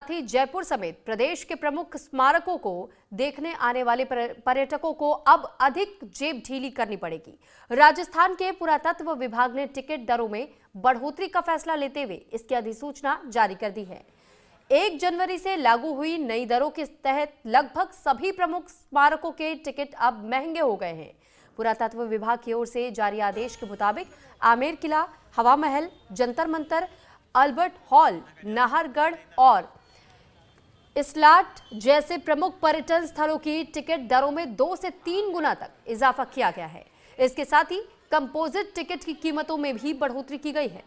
ही जयपुर समेत प्रदेश के प्रमुख स्मारकों को देखने आने वाले पर्यटकों को अब अधिक जेब ढीली करनी पड़ेगी। राजस्थान के पुरातत्व विभाग ने टिकट दरों में बढ़ोतरी का फैसला लेते हुए इसकी अधिसूचना जारी कर दी है। 1 जनवरी से लागू हुई नई दरों के तहत लगभग सभी प्रमुख स्मारकों के टिकट अब महंगे हो गए हैं। पुरातत्व विभाग की ओर से जारी आदेश के मुताबिक आमेर किला, हवा महल, जंतर मंतर, अल्बर्ट हॉल, नाहरगढ़ और इस्लाट जैसे प्रमुख पर्यटन स्थलों की टिकट दरों में 2 से 3 गुना तक इजाफा किया गया है। इसके साथ ही कंपोजिट टिकट की कीमतों में भी बढ़ोतरी की गई है।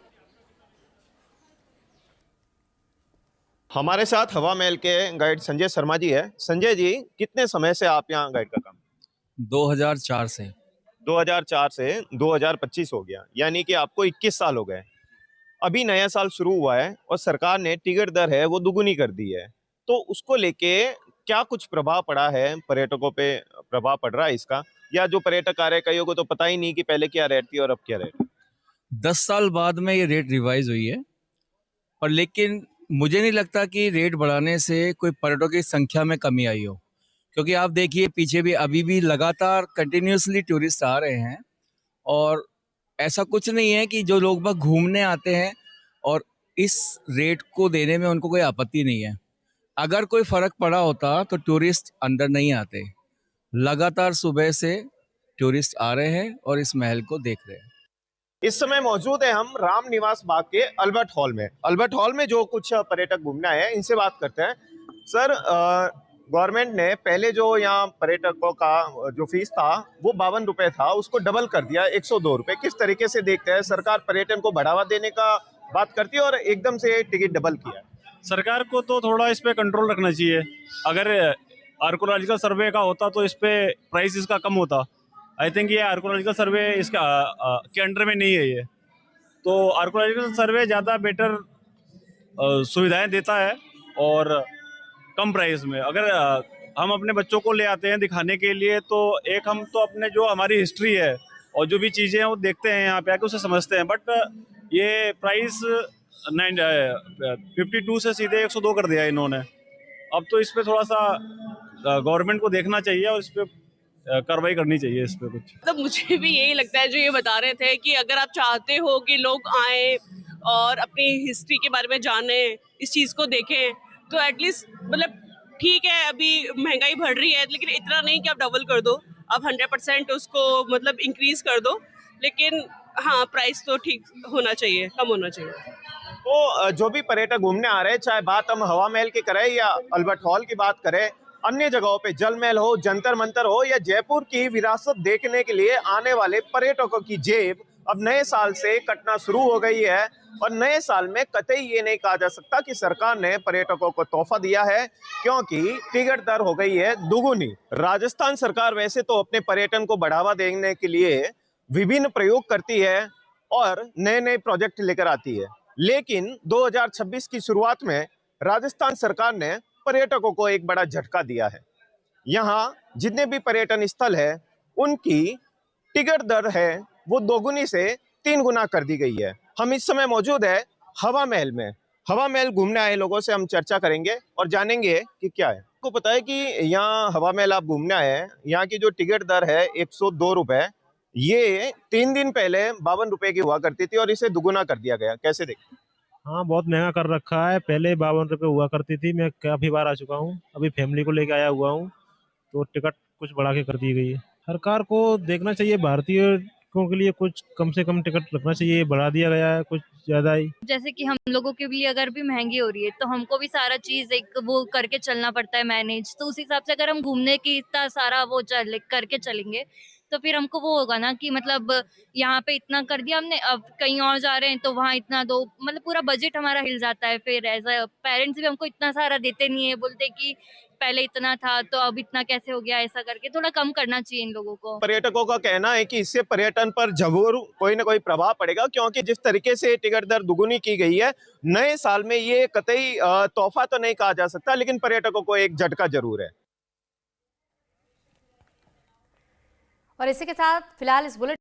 हमारे साथ हवा महल के गाइड संजय शर्मा जी है। संजय जी, कितने समय से आप यहाँ गाइड का काम? 2004 से 2004 से 2025 हो गया, यानी कि आपको 21 साल हो गए। अभी नया साल शुरू हुआ है और सरकार ने टिकट दर है वो दुगुनी कर दी है, तो उसको लेके क्या कुछ प्रभाव पड़ा है? पर्यटकों पे प्रभाव पड़ रहा है इसका, या जो पर्यटक आ रहे कईयों को तो पता ही नहीं कि पहले क्या रेट थी और अब क्या रेट है? 10 साल बाद में ये रेट रिवाइज हुई है, और लेकिन मुझे नहीं लगता कि रेट बढ़ाने से कोई पर्यटकों की संख्या में कमी आई हो, क्योंकि आप देखिए पीछे भी अभी भी लगातार कंटिन्यूसली टूरिस्ट आ रहे हैं, और ऐसा कुछ नहीं है कि जो लोग बस घूमने आते हैं और इस रेट को देने में उनको कोई आपत्ति नहीं है। अगर कोई फर्क पड़ा होता तो टूरिस्ट अंदर नहीं आते। लगातार सुबह से टूरिस्ट आ रहे हैं और इस महल को देख रहे हैं। इस समय मौजूद है हम राम निवास बाग के अल्बर्ट हॉल में। अल्बर्ट हॉल में जो कुछ पर्यटक घूमने आए हैं, इनसे बात करते हैं। सर, गवर्नमेंट ने पहले जो यहाँ पर्यटकों का जो फीस था वो 52 रुपए था, उसको डबल कर दिया 102 रुपए। किस तरीके से देखते हैं? सरकार पर्यटन को बढ़ावा देने का बात करती है और एकदम से टिकट डबल किया। सरकार को तो थोड़ा इस पे कंट्रोल रखना चाहिए। अगर आर्कोलॉजिकल सर्वे का होता तो इस पे प्राइस इसका कम होता। आई थिंक ये आर्कोलॉजिकल सर्वे इसका के अंडर में नहीं है ये, तो आर्कोलॉजिकल सर्वे ज़्यादा बेटर सुविधाएं देता है और कम प्राइस में। अगर हम अपने बच्चों को ले आते हैं दिखाने के लिए, तो एक हम तो अपने जो हमारी हिस्ट्री है और जो भी चीज़ें हैं वो देखते हैं यहाँ पे आके, उसे समझते हैं। बट ये प्राइस 52 से सीधे 102 कर दिया इन्होंने। अब तो इस पे थोड़ा सा गवर्नमेंट को देखना चाहिए और इस पे कार्रवाई करनी चाहिए इस पे कुछ। तो मुझे भी यही लगता है जो ये बता रहे थे कि अगर आप चाहते हो कि लोग आए और अपनी हिस्ट्री के बारे में जाने, इस चीज़ को देखें, तो एटलीस्ट मतलब ठीक है, अभी महंगाई बढ़ रही है लेकिन इतना नहीं कि आप डबल कर दो, आप 100% उसको मतलब इंक्रीज कर दो, लेकिन हाँ प्राइस तो ठीक होना चाहिए, कम होना चाहिए। तो जो भी पर्यटक घूमने आ रहे हैं, चाहे बात हम हवा महल की करें या अल्बर्ट हॉल की बात करें, अन्य जगहों पे जल महल हो, जंतर मंतर हो या जयपुर की विरासत देखने के लिए आने वाले पर्यटकों की जेब अब नए साल से कटना शुरू हो गई है। और नए साल में कतई ये नहीं कहा जा सकता कि सरकार ने पर्यटकों को तोहफा दिया है, क्योंकि टिकट दर हो गई है दुगुनी। राजस्थान सरकार वैसे तो अपने पर्यटन को बढ़ावा देने के लिए विभिन्न प्रयोग करती है और नए नए प्रोजेक्ट लेकर आती है, लेकिन 2026 की शुरुआत में राजस्थान सरकार ने पर्यटकों को एक बड़ा झटका दिया है। यहाँ जितने भी पर्यटन स्थल है उनकी टिकट दर है वो 2 गुनी से 3 गुना कर दी गई है। हम इस समय मौजूद है हवा महल में। हवा महल घूमने आए लोगों से हम चर्चा करेंगे और जानेंगे कि क्या है। आपको पता है कि यहाँ हवा महल आप घूमने आए हैं, यहाँ की जो टिकट दर है 102 रुपए, ये 3 दिन पहले 52 रुपए की हुआ करती थी और इसे दुगुना कर दिया गया। कैसे देखते? हाँ, बहुत महंगा कर रखा है। पहले 52 रुपये हुआ करती थी। मैं काफ़ी बार आ चुका हूँ, अभी फैमिली को लेके आया हुआ हूँ, तो टिकट कुछ बढ़ा के कर दी गई है। सरकार को देखना चाहिए, भारतीयों के लिए कुछ कम से कम टिकट रखना चाहिए। बढ़ा दिया गया है कुछ ज़्यादा ही। जैसे कि हम लोगों के लिए अगर भी महंगी हो रही है तो हमको भी सारा चीज एक वो करके चलना पड़ता है मैनेज, तो उस हिसाब से अगर हम घूमने की इतना सारा वो करके चलेंगे तो फिर हमको वो होगा ना कि मतलब यहाँ पे इतना कर दिया हमने, अब कहीं और जा रहे हैं तो वहाँ इतना दो, मतलब पूरा बजट हमारा हिल जाता है। फिर ऐसा पेरेंट्स भी हमको इतना सारा देते नहीं है, बोलते कि पहले इतना था तो अब इतना कैसे हो गया, ऐसा करके थोड़ा कम करना चाहिए इन लोगों को। पर्यटकों का कहना है कि इससे पर्यटन पर जरूर कोई ना कोई प्रभाव पड़ेगा, क्योंकि जिस तरीके से टिकट दर दुगुनी की गई है नए साल में, ये कतई तोहफा तो नहीं कहा जा सकता, लेकिन पर्यटकों को एक झटका जरूर है। और इसी के साथ फिलहाल इस बुलेटिन